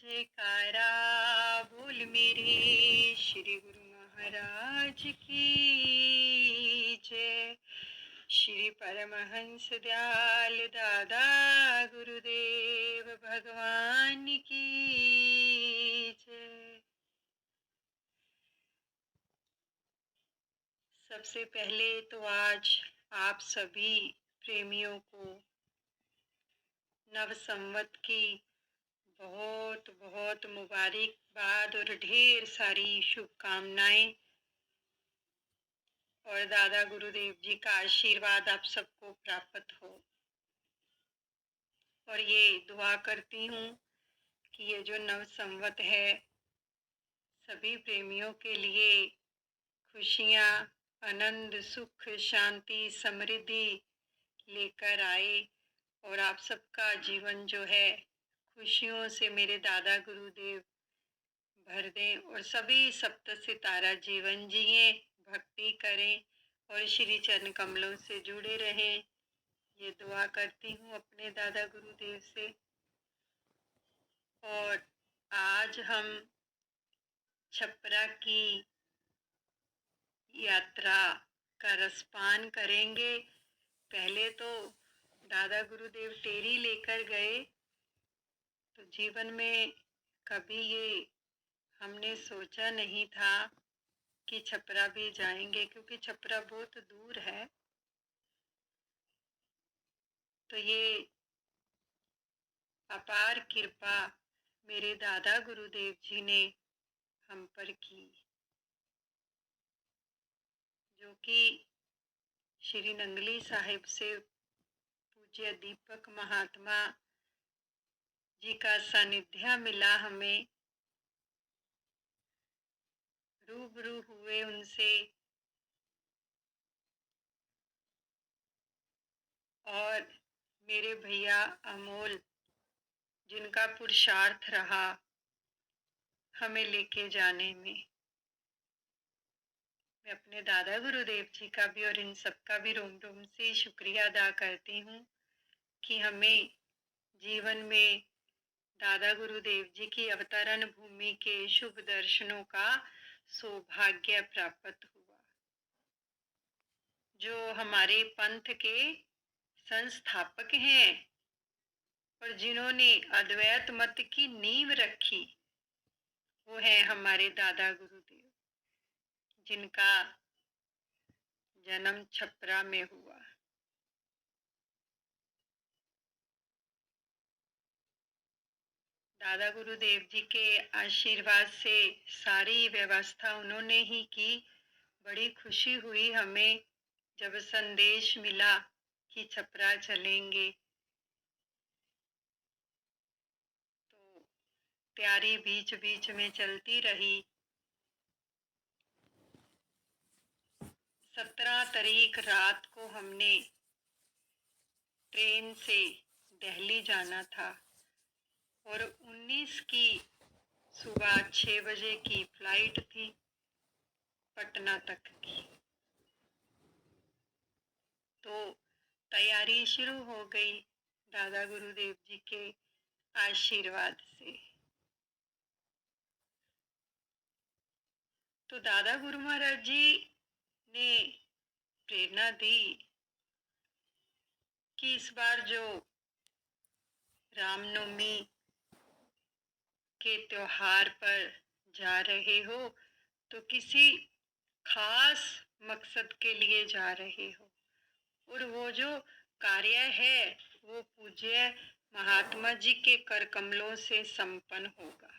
जयकारा बोल मेरे श्री गुरु महाराज की जय। श्री परमहंस दयाल दादा गुरुदेव भगवान की जय। सबसे पहले तो आज आप सभी प्रेमियों को नव संवत की बहुत बहुत मुबारकबाद और ढेर सारी शुभकामनाएं और दादा गुरुदेव जी का आशीर्वाद आप सबको प्राप्त हो। और ये दुआ करती हूँ कि ये जो नव संवत है सभी प्रेमियों के लिए खुशियाँ, आनंद, सुख, शांति, समृद्धि लेकर आए और आप सबका जीवन जो है खुशियों से मेरे दादा गुरुदेव भर दें और सभी सप्त सितारा जीवन जिए, भक्ति करें और श्री चरण कमलों से जुड़े रहें। ये दुआ करती हूँ अपने दादा गुरुदेव से। और आज हम छपरा की यात्रा का रसपान करेंगे। पहले तो दादा गुरुदेव टेरी लेकर गए तो जीवन में कभी ये हमने सोचा नहीं था कि छपरा भी जाएंगे, क्योंकि छपरा बहुत दूर है। तो ये अपार कृपा मेरे दादा गुरुदेव जी ने हम पर की, जो कि श्री नंगली साहिब से पूज्य दीपक महात्मा जी का सानिध्य मिला। हमें रूबरू हुए उनसे और मेरे भैया अमोल जिनका पुरुषार्थ रहा हमें लेके जाने में। मैं अपने दादा गुरुदेव जी का भी और इन सब का भी रोम रोम से शुक्रिया अदा करती हूँ कि हमें जीवन में दादा गुरुदेव जी की अवतरण भूमि के शुभ दर्शनों का सौभाग्य प्राप्त हुआ। जो हमारे पंथ के संस्थापक हैं और जिन्होंने अद्वैत मत की नींव रखी, वो है हमारे दादा गुरुदेव, जिनका जन्म छपरा में हुआ। दादा गुरुदेव जी के आशीर्वाद से सारी व्यवस्था उन्होंने ही की। बड़ी खुशी हुई हमें जब संदेश मिला कि छपरा चलेंगे। तो तैयारी बीच बीच में चलती रही। 17 तारीख रात को हमने ट्रेन से दिल्ली जाना था और 19 की सुबह 6 बजे की फ्लाइट थी पटना तक की। तो तैयारी शुरू हो गई दादा गुरुदेव जी के आशीर्वाद से। तो दादा गुरु महाराज जी ने प्रेरणा दी कि इस बार जो रामनवमी के त्योहार पर जा रहे हो तो किसी खास मकसद के लिए जा रहे हो, और वो जो कार्य है वो पूज्य महात्मा जी के कर कमलों से संपन्न होगा।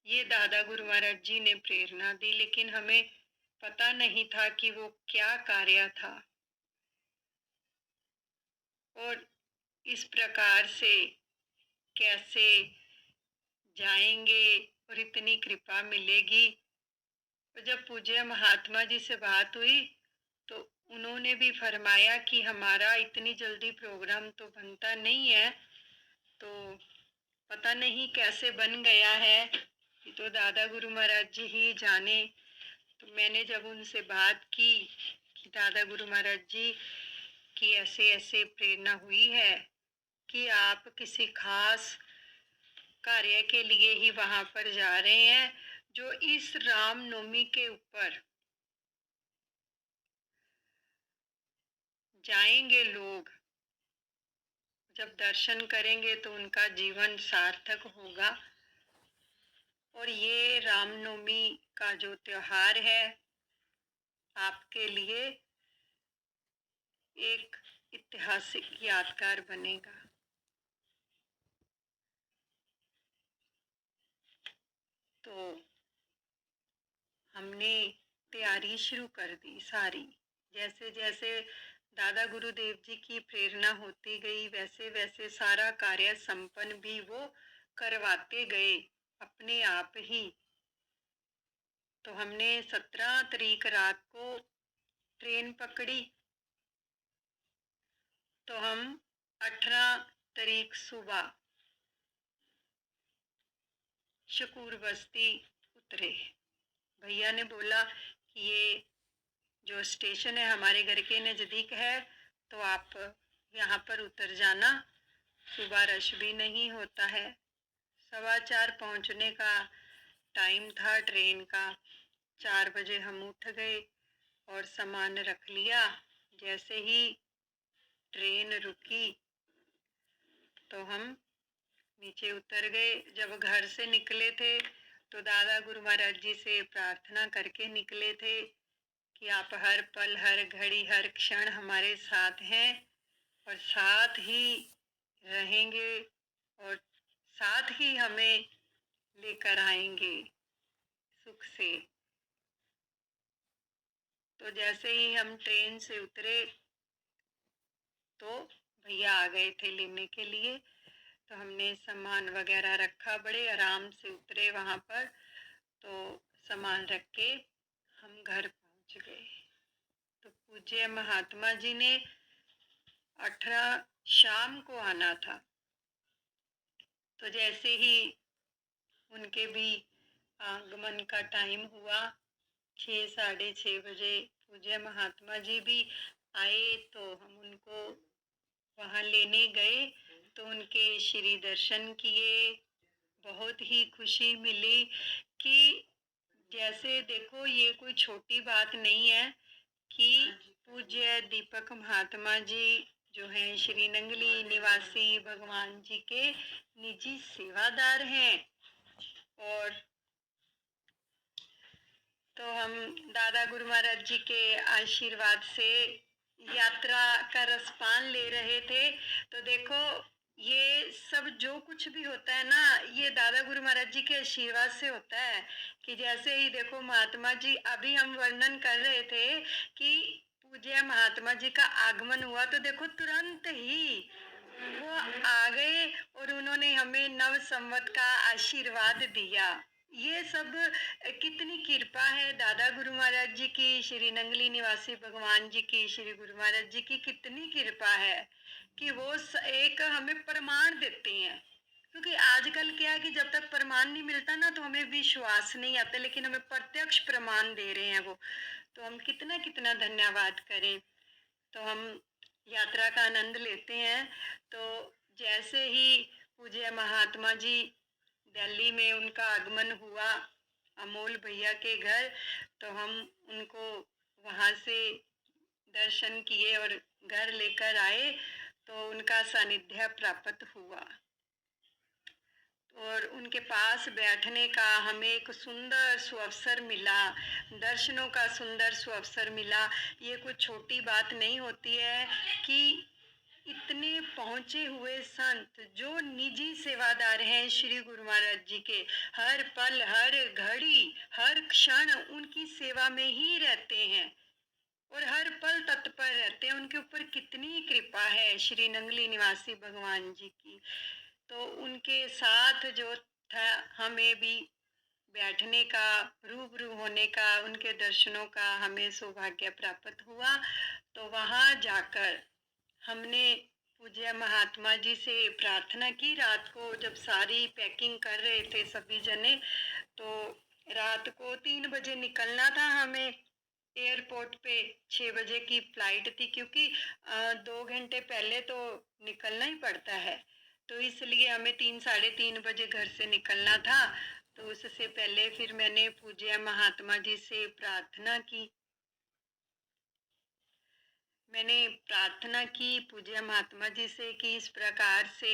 ये दादा गुरु महाराज जी ने प्रेरणा दी, लेकिन हमें पता नहीं था कि वो क्या कार्य था। और इस प्रकार से कैसे जाएंगे और इतनी कृपा मिलेगी। और जब पूज्य महात्मा जी से बात हुई तो उन्होंने भी फरमाया कि हमारा इतनी जल्दी प्रोग्राम तो बनता नहीं है, तो पता नहीं कैसे बन गया है, ये तो दादा गुरु महाराज जी ही जाने। तो मैंने जब उनसे बात की कि दादा गुरु महाराज जी की ऐसे ऐसे प्रेरणा हुई है कि आप किसी खास कार्य के लिए ही वहां पर जा रहे हैं, जो इस रामनवमी के ऊपर जाएंगे लोग। जब दर्शन करेंगे तो उनका जीवन सार्थक होगा। और ये रामनवमी का जो त्योहार है आपके लिए एक ऐतिहासिक यादगार बनेगा। तो हमने तैयारी शुरू कर दी सारी। जैसे जैसे दादा गुरुदेव जी की प्रेरणा होती गई, वैसे वैसे सारा कार्य संपन्न भी वो करवाते गए अपने आप ही। तो हमने 17 तारीख रात को ट्रेन पकड़ी, तो हम 18 तारीख सुबह शकूर बस्ती उतरे। भैया ने बोला कि ये जो स्टेशन है हमारे घर के नज़दीक है, तो आप यहाँ पर उतर जाना, सुबह रश भी नहीं होता है। 4:15 पहुँचने का टाइम था ट्रेन का। 4 बजे हम उठ गए और सामान रख लिया। जैसे ही ट्रेन रुकी तो हम नीचे उतर गए। जब घर से निकले थे तो दादा गुरु महाराज जी से प्रार्थना करके निकले थे कि आप हर पल, हर घड़ी, हर क्षण हमारे साथ हैं और साथ ही रहेंगे और साथ ही हमें लेकर आएंगे सुख से। तो जैसे ही हम ट्रेन से उतरे तो भैया आ गए थे लेने के लिए। तो हमने सामान वगैरह रखा, बड़े आराम से उतरे वहाँ पर। तो सामान रख के हम घर पहुँच गए। तो पूज्य महात्मा जी ने 18 शाम को आना था। तो जैसे ही उनके भी आगमन का टाइम हुआ, 6 साढ़े 6 बजे पूज्य महात्मा जी भी आए। तो हम उनको वहाँ लेने गए तो उनके श्री दर्शन किए। बहुत ही खुशी मिली कि जैसे देखो ये कोई छोटी बात नहीं है कि पूज्य दीपक महात्मा जी जो हैं श्री नंगली निवासी भगवान जी के निजी सेवादार हैं। और तो हम दादा गुरु महाराज जी के आशीर्वाद से यात्रा का रसपान ले रहे थे। तो देखो ये सब जो कुछ भी होता है ना, ये दादा गुरु महाराज जी के आशीर्वाद से होता है। कि जैसे ही देखो महात्मा जी, अभी हम वर्णन कर रहे थे कि पूज्य महात्मा जी का आगमन हुआ, तो देखो तुरंत ही वो आ गए और उन्होंने हमें नव संवत का आशीर्वाद दिया। ये सब कितनी कृपा है दादा गुरु महाराज जी की, श्री नंगली निवासी भगवान जी की, श्री गुरु महाराज जी की कितनी कृपा है कि वो एक हमें प्रमाण देते हैं। क्योंकि आजकल क्या है कि जब तक प्रमाण नहीं मिलता ना तो हमें विश्वास नहीं आता, लेकिन हमें प्रत्यक्ष प्रमाण दे रहे हैं वो। तो हम कितना कितना धन्यवाद करें। तो हम यात्रा का आनंद लेते हैं। तो जैसे ही पूज्य महात्मा जी दिल्ली में उनका आगमन हुआ अमोल भैया के घर, तो हम उनको वहाँ से दर्शन किए और घर लेकर आए। तो उनका सानिध्य प्राप्त हुआ और उनके पास बैठने का हमें एक सुंदर सुअवसर मिला, दर्शनों का सुंदर सुअवसर मिला। ये कोई छोटी बात नहीं होती है कि इतने पहुंचे हुए संत जो निजी सेवादार हैं श्री गुरु महाराज जी के, हर पल, हर घड़ी, हर क्षण उनकी सेवा में ही रहते हैं और हर पल तत्पर रहते हैं। उनके ऊपर कितनी कृपा है श्री नंगली निवासी भगवान जी की। तो उनके साथ जो था हमें भी बैठने का, रूबरू होने का, उनके दर्शनों का हमें सौभाग्य प्राप्त हुआ। तो वहाँ जाकर हमने पूज्य महात्मा जी से प्रार्थना की। रात को जब सारी पैकिंग कर रहे थे सभी जने, तो रात को 3 बजे निकलना था हमें एयरपोर्ट पे। 6 बजे की फ्लाइट थी, क्योंकि 2 घंटे पहले तो निकलना ही पड़ता है। तो इसलिए हमें 3 साढ़े 3 बजे घर से निकलना था। तो उससे पहले फिर मैंने पूज्य महात्मा जी से प्रार्थना की। मैंने प्रार्थना की पूज्य महात्मा जी से कि इस प्रकार से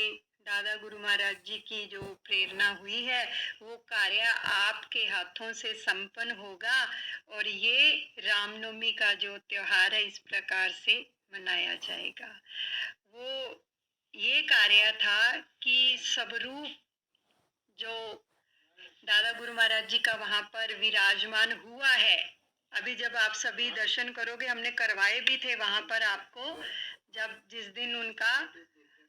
दादा गुरु महाराज जी की जो प्रेरणा हुई है वो कार्य आपके हाथों से संपन्न होगा और ये रामनवमी का जो त्योहार है इस प्रकार से मनाया जाएगा। वो ये कार्य था कि स्वरूप जो दादा गुरु महाराज जी का वहां पर विराजमान हुआ है। अभी जब आप सभी दर्शन करोगे, हमने करवाए भी थे वहां पर आपको, जब जिस दिन उनका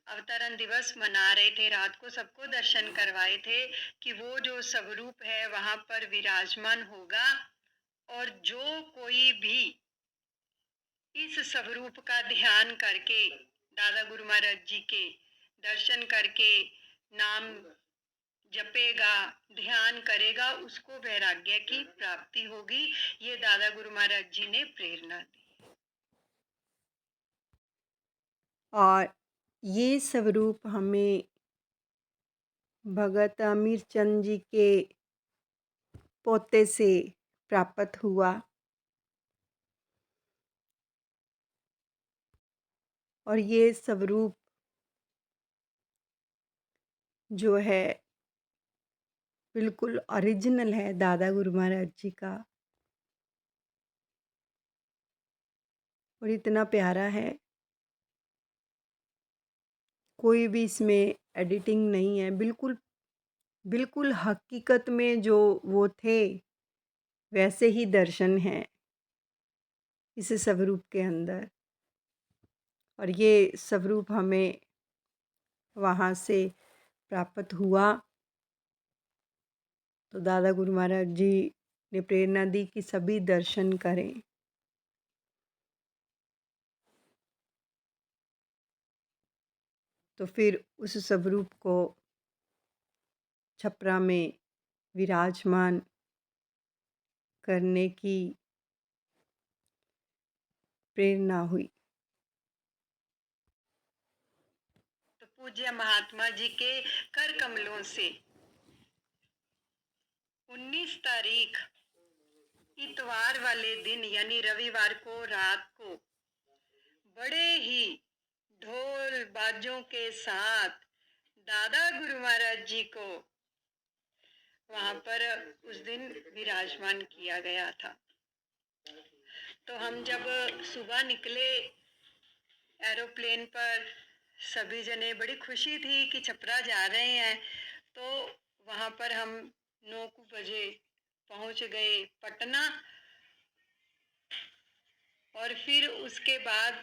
अवतरण दिवस मना रहे थे रात को सबको दर्शन करवाए थे कि वो जो स्वरूप है वहां पर विराजमान होगा और जो कोई भी इस स्वरूप का ध्यान करके दादा गुरु महाराज जी के दर्शन करके नाम जपेगा, ध्यान करेगा, उसको वैराग्य की प्राप्ति होगी। ये दादा गुरु महाराज जी ने प्रेरणा दी। और ये स्वरूप हमें भगत अमीर चंद जी के पोते से प्राप्त हुआ और ये स्वरूप जो है बिल्कुल ओरिजिनल है दादा गुरु महाराज जी का और इतना प्यारा है, कोई भी इसमें एडिटिंग नहीं है। बिल्कुल बिल्कुल हकीकत में जो वो थे वैसे ही दर्शन हैं इस स्वरूप के अंदर। और ये स्वरूप हमें वहाँ से प्राप्त हुआ तो दादा गुरु महाराज जी ने प्रेरणा दी कि सभी दर्शन करें। तो फिर उस स्वरूप को छपरा में विराजमान करने की प्रेरणा हुई। तो पूज्य महात्मा जी के कर कमलों से 19 तारीख इतवार वाले दिन यानी रविवार को रात को बड़े ही ढोल बाजों के साथ दादा गुरु महाराज जी को वहां पर उस दिन विराजमान किया गया था। तो हम जब सुबह निकले एरोप्लेन पर, सभी जने बड़ी खुशी थी कि छपरा जा रहे हैं। तो वहां पर हम 9 बजे पहुंच गए पटना और फिर उसके बाद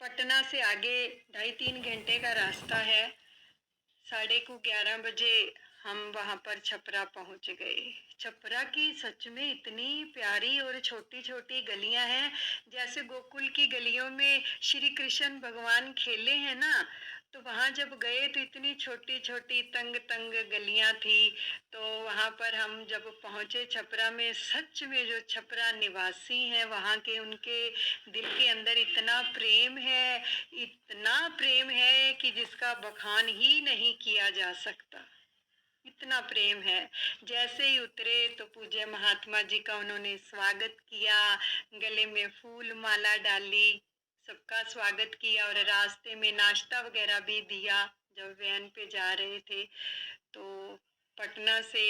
पटना से आगे 2.5-3 घंटे का रास्ता है। 11:30 बजे हम वहां पर छपरा पहुंच गए। छपरा की सच में इतनी प्यारी और छोटी छोटी गलियां हैं, जैसे गोकुल की गलियों में श्री कृष्ण भगवान खेले हैं ना। तो वहां जब गए तो इतनी छोटी छोटी तंग तंग गलियां थी। तो वहां पर हम जब पहुंचे छपरा में, सच में जो छपरा निवासी हैं वहां के, उनके दिल के अंदर इतना प्रेम है कि जिसका बखान ही नहीं किया जा सकता। इतना प्रेम है। जैसे ही उतरे तो पूज्य महात्मा जी का उन्होंने स्वागत किया, गले में फूल माला डाली, सबका स्वागत किया और रास्ते में नाश्ता वगैरह भी दिया जब वैन पे जा रहे थे। तो पटना से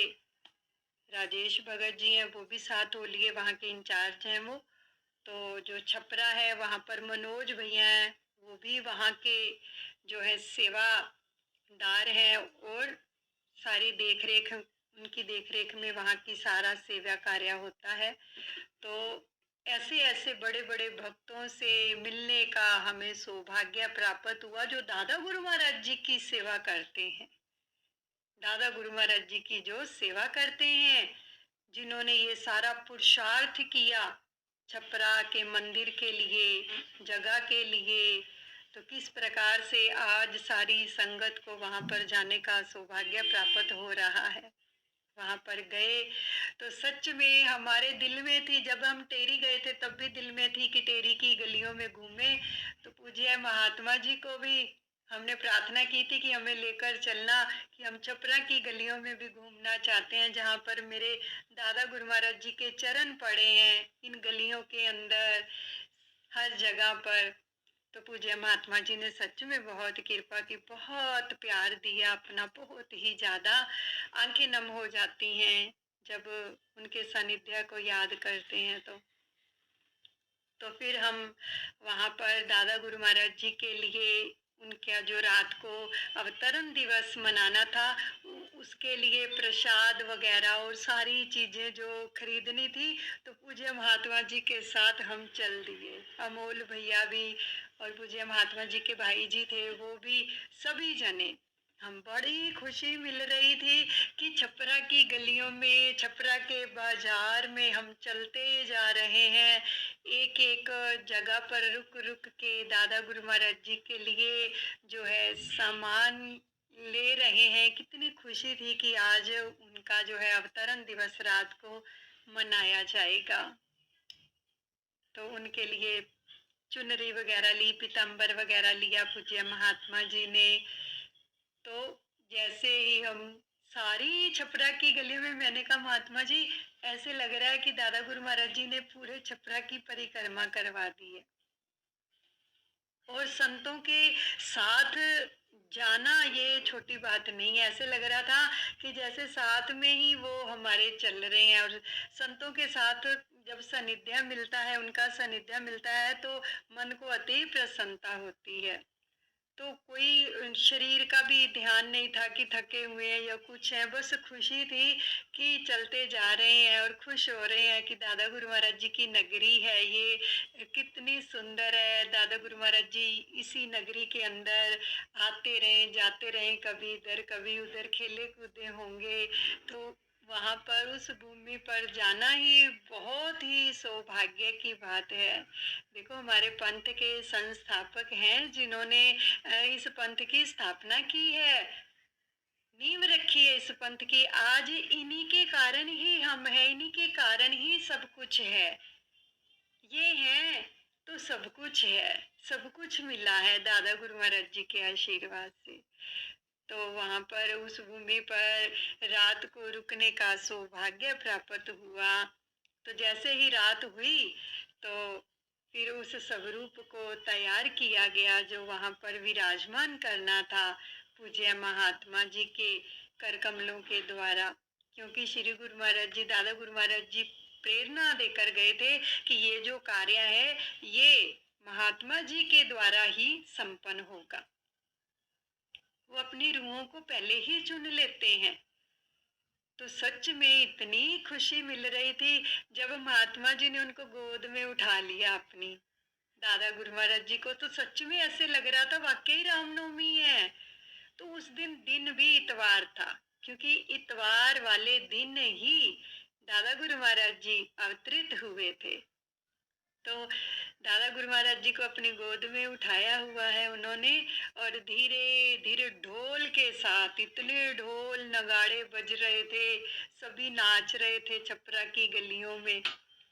राजेश भगत जी हैं, वो भी साथ हो लिए, वहाँ के इंचार्ज हैं वो। तो जो छपरा है वहाँ पर मनोज भैया हैं, वो भी वहाँ के जो है सेवादार हैं और सारी देखरेख, उनकी देखरेख में वहाँ की सारा सेवा कार्य होता है। तो ऐसे ऐसे बड़े बड़े भक्तों से मिलने का हमें सौभाग्य प्राप्त हुआ जो दादा गुरु महाराज जी की सेवा करते हैं। दादा गुरु महाराज जी की जो सेवा करते हैं, जिन्होंने ये सारा पुरुषार्थ किया छपरा के मंदिर के लिए, जगह के लिए, तो किस प्रकार से आज सारी संगत को वहां पर जाने का सौभाग्य प्राप्त हो रहा है। वहां पर गए तो सच में हमारे दिल में थी, जब हम टेरी गए थे तब भी दिल में थी कि टेरी की गलियों में घूमे। तो पूज्य महात्मा जी को भी हमने प्रार्थना की थी कि हमें लेकर चलना, कि हम छपरा की गलियों में भी घूमना चाहते हैं, जहाँ पर मेरे दादा गुरु महाराज जी के चरण पड़े हैं, इन गलियों के अंदर, हर जगह पर। तो पूज्य महात्मा जी ने सच में बहुत कृपा की, बहुत प्यार दिया अपना, बहुत ही ज़्यादा। आंखें नम हो जाती हैं जब उनके सानिध्य को याद करते हैं तो फिर हम वहाँ पर दादा गुरु महाराज जी के लिए उनका जो रात को अवतरण दिवस मनाना था, उसके लिए प्रसाद वगैरह और सारी चीज़ें जो खरीदनी थी, तो पूज्य महात्मा जी के साथ हम चल दिए। अमोल भैया भी और पूज्य महात्मा जी के भाई जी थे, वो भी, सभी जने। हम बड़ी खुशी मिल रही थी कि छपरा की गलियों में, छपरा के बाजार में हम चलते जा रहे हैं, एक एक जगह पर रुक रुक के दादा गुरु महाराज जी के लिए जो है सामान ले रहे हैं। कितनी खुशी थी कि आज उनका जो है अवतरण दिवस रात को मनाया जाएगा। तो उनके लिए चुनरी वगैरह ली, पीताम्बर वगैरह लिया पूज्य महात्मा जी ने। तो जैसे ही हम सारी छपरा की गली में, मैंने कहा महात्मा जी ऐसे लग रहा है कि दादा गुरु महाराज जी ने पूरे छपरा की परिक्रमा करवा दी है। और संतों के साथ जाना ये छोटी बात नहीं है, ऐसे लग रहा था कि जैसे साथ में ही वो हमारे चल रहे हैं। और संतों के साथ जब सानिध्य मिलता है, उनका सानिध्य मिलता है, तो मन को अति प्रसन्नता होती है। तो कोई शरीर का भी ध्यान नहीं था कि थके हुए हैं या कुछ है, बस खुशी थी कि चलते जा रहे हैं और खुश हो रहे हैं कि दादा गुरु महाराज जी की नगरी है ये, कितनी सुंदर है। दादा गुरु महाराज जी इसी नगरी के अंदर आते रहे, जाते रहे, कभी इधर कभी उधर खेले कूदे होंगे। तो वहां पर, उस भूमि पर जाना ही बहुत ही सौभाग्य की बात है। देखो हमारे पंथ के संस्थापक हैं जिन्होंने इस पंथ की स्थापना की है, नींव रखी है इस पंथ की। आज इन्हीं के कारण ही हम हैं, इन्हीं के कारण ही सब कुछ है। ये हैं तो सब कुछ है, सब कुछ मिला है दादा गुरु महाराज जी के आशीर्वाद से। तो वहां पर, उस भूमि पर रात को रुकने का सौभाग्य प्राप्त हुआ। तो जैसे ही रात हुई तो फिर उस स्वरूप को तैयार किया गया जो वहां पर विराजमान करना था पूज्य महात्मा जी के कर कमलों के द्वारा। क्योंकि श्री गुरु महाराज जी, दादा गुरु महाराज जी प्रेरणा देकर गए थे कि ये जो कार्य है ये महात्मा जी के द्वारा ही संपन्न होगा। वो अपनी रूहों को पहले ही चुन लेते हैं। तो सच में इतनी खुशी मिल रही थी जब महात्मा जी ने उनको गोद में उठा लिया अपनी, दादा गुरु महाराज जी को। तो सच में ऐसे लग रहा था वाकई रामनवमी है। तो उस दिन भी इतवार था, क्योंकि इतवार वाले दिन ही दादा गुरु महाराज जी अवतरित हुए थे। तो दादा गुरु महाराज जी को अपनी गोद में उठाया हुआ है उन्होंने, और धीरे धीरे ढोल के साथ, इतने ढोल नगाड़े बज रहे थे, सभी नाच रहे थे छपरा की गलियों में।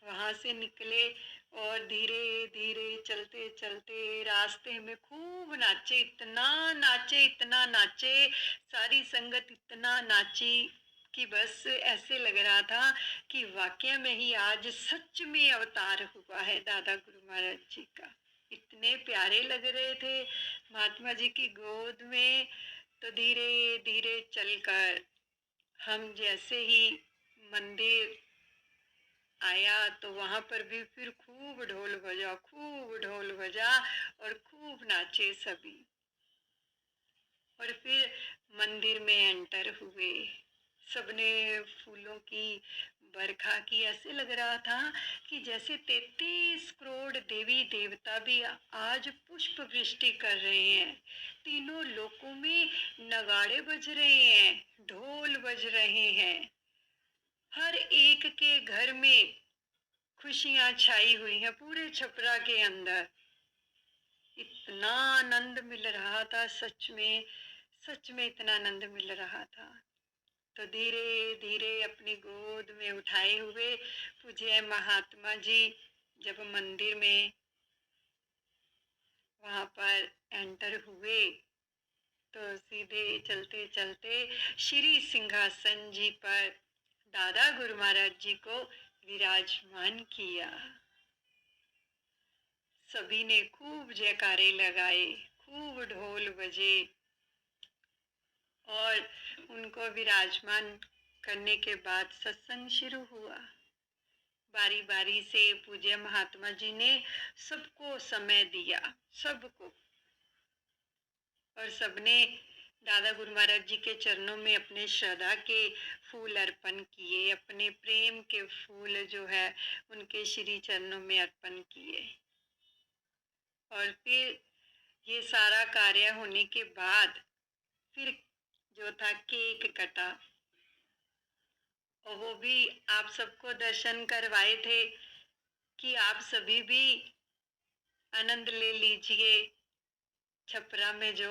वहां से निकले और धीरे धीरे चलते चलते रास्ते में खूब नाचे, इतना नाचे, इतना नाचे, सारी संगत इतना नाची कि बस ऐसे लग रहा था कि वाकई में ही आज सच में अवतार हुआ है दादा गुरु महाराज जी का। इतने प्यारे लग रहे थे महात्मा जी की गोद में। तो धीरे धीरे चलकर हम जैसे ही मंदिर आया तो वहां पर भी फिर खूब ढोल बजा, खूब ढोल बजा और खूब नाचे सभी। और फिर मंदिर में एंटर हुए, सबने फूलों की बरखा की। ऐसे लग रहा था कि जैसे 33 करोड़ देवी देवता भी आज पुष्प वृष्टि कर रहे हैं। तीनों लोकों में नगाड़े बज रहे हैं, ढोल बज रहे हैं, हर एक के घर में खुशियां छाई हुई हैं, पूरे छपरा के अंदर। इतना आनंद मिल रहा था, सच में, सच में इतना आनंद मिल रहा था। तो धीरे धीरे अपनी गोद में उठाए हुए पूज्य महात्मा जी जब मंदिर में वहां पर एंटर हुए तो सीधे चलते चलते श्री सिंहासन जी पर दादा गुरु महाराज जी को विराजमान किया। सभी ने खूब जयकारे लगाए, खूब ढोल बजे और उनको विराजमान करने के बाद सत्संग शुरू हुआ। बारी बारी से पूज्य महात्मा जी ने सबको समय दिया, सबको, और सबने दादा गुरु महाराज जी के चरणों में अपने श्रद्धा के फूल अर्पण किए, अपने प्रेम के फूल जो है उनके श्री चरणों में अर्पण किए। और फिर ये सारा कार्य होने के बाद फिर जो था केक कटा, और वो भी आप सबको दर्शन करवाए थे कि आप सभी भी आनंद ले लीजिए। छपरा में जो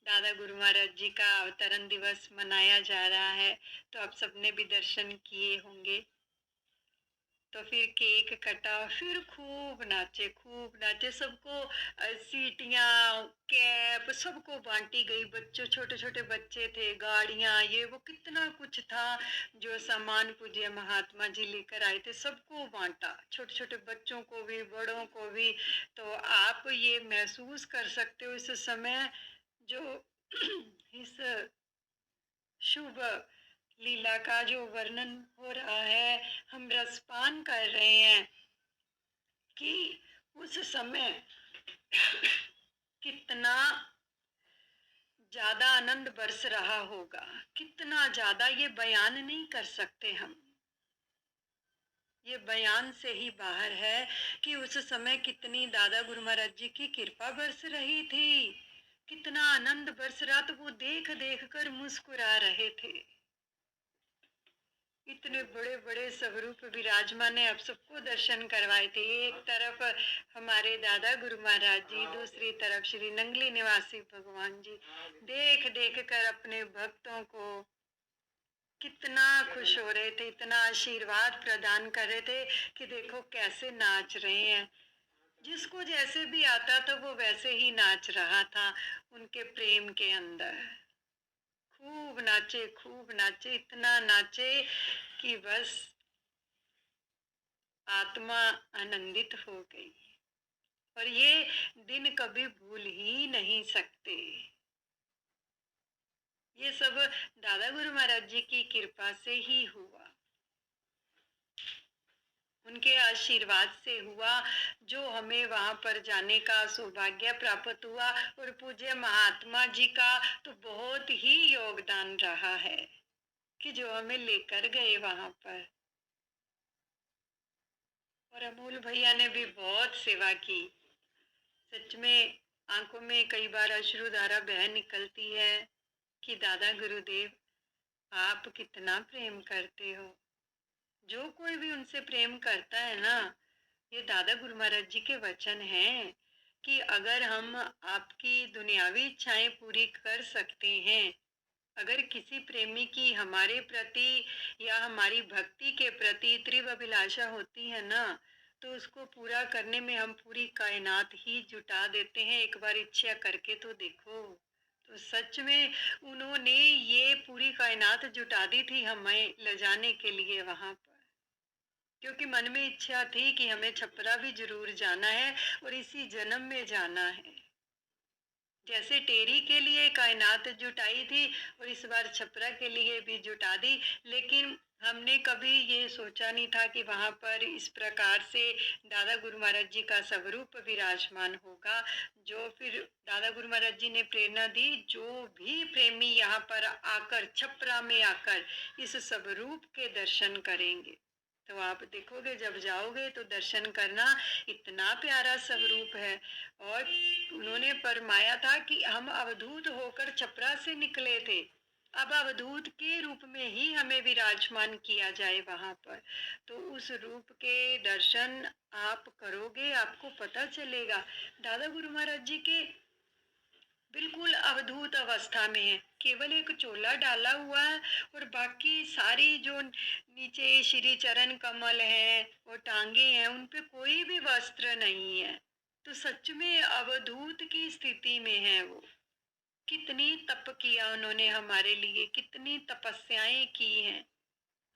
दादा गुरु महाराज जी का अवतरण दिवस मनाया जा रहा है, तो आप सबने भी दर्शन किए होंगे। तो फिर केक कटा, फिर खूब नाचे, सबको सीटियां, कैप सबको बांटी गई। बच्चों, छोटे छोटे बच्चे थे, गाड़ियां, ये वो कितना कुछ था जो सामान पूज्य महात्मा जी लेकर आए थे, सबको बांटा, छोटे छोटे बच्चों को भी, बड़ों को भी। तो आप ये महसूस कर सकते हो इस समय जो इस शुभ लीला का जो वर्णन हो रहा है, हम रसपान कर रहे हैं कि उस समय कितना ज्यादा आनंद बरस रहा होगा, कितना ज्यादा, ये बयान नहीं कर सकते हम। ये बयान से ही बाहर है कि उस समय कितनी दादा गुरु महाराज जी की कृपा बरस रही थी, कितना आनंद बरस रहा। तो वो देख देख कर मुस्कुरा रहे थे। इतने बड़े बड़े स्वरूप विराजमान ने आप सबको दर्शन करवाए थे। एक तरफ हमारे दादा गुरु महाराज जी, दूसरी तरफ श्री नंगली निवासी भगवान जी, देख देख कर अपने भक्तों को कितना खुश हो रहे थे, इतना आशीर्वाद प्रदान कर रहे थे कि देखो कैसे नाच रहे हैं। जिसको जैसे भी आता था वो वैसे ही नाच रहा था उनके प्रेम के अंदर। खूब नाचे, इतना नाचे कि बस आत्मा आनंदित हो गई। और ये दिन कभी भूल ही नहीं सकते। ये सब दादा गुरु महाराज जी की कृपा से ही हुआ, उनके आशीर्वाद से हुआ, जो हमें वहां पर जाने का सौभाग्य प्राप्त हुआ। और पूज्य महात्मा जी का तो बहुत ही योगदान रहा है कि जो हमें लेकर गए वहां पर। और अमूल भैया ने भी बहुत सेवा की। सच में आंखों में कई बार अश्रुधारा बह निकलती है कि दादा गुरुदेव आप कितना प्रेम करते हो। जो कोई भी उनसे प्रेम करता है ना, ये दादा गुरु महाराज जी के वचन हैं कि अगर हम आपकी दुनियावी इच्छाएं पूरी कर सकते हैं, अगर किसी प्रेमी की हमारे प्रति या हमारी भक्ति के प्रति तीव्र अभिलाषा होती है ना, तो उसको पूरा करने में हम पूरी कायनात ही जुटा देते हैं। एक बार इच्छा करके तो देखो। तो सच में उन्होंने ये पूरी कायनात जुटा दी थी हमें ले जाने के लिए वहां पर, क्योंकि मन में इच्छा थी कि हमें छपरा भी जरूर जाना है और इसी जन्म में जाना है। जैसे टेरी के लिए कायनात जुटाई थी और इस बार छपरा के लिए भी जुटा दी। लेकिन हमने कभी ये सोचा नहीं था कि वहां पर इस प्रकार से दादा गुरु महाराज जी का स्वरूप विराजमान होगा। जो फिर दादा गुरु महाराज जी ने प्रेरणा दी, जो भी प्रेमी यहाँ पर आकर, छपरा में आकर इस स्वरूप के दर्शन करेंगे, तो आप देखोगे जब जाओगे तो दर्शन करना, इतना प्यारा स्वरूप है। और उन्होंने फरमाया था कि हम अवधूत होकर छपरा से निकले थे, अब अवधूत के रूप में ही हमें विराजमान किया जाए वहां पर। तो उस रूप के दर्शन आप करोगे, आपको पता चलेगा दादा गुरु महाराज जी के बिल्कुल अवधूत अवस्था में है। केवल एक चोला डाला हुआ है और बाकी सारी जो नीचे श्री चरण कमल है और टांगे हैं, उन पे कोई भी वस्त्र नहीं है। तो सच में अवधूत की स्थिति में है वो। कितनी तप किया उन्होंने हमारे लिए, कितनी तपस्याएं की हैं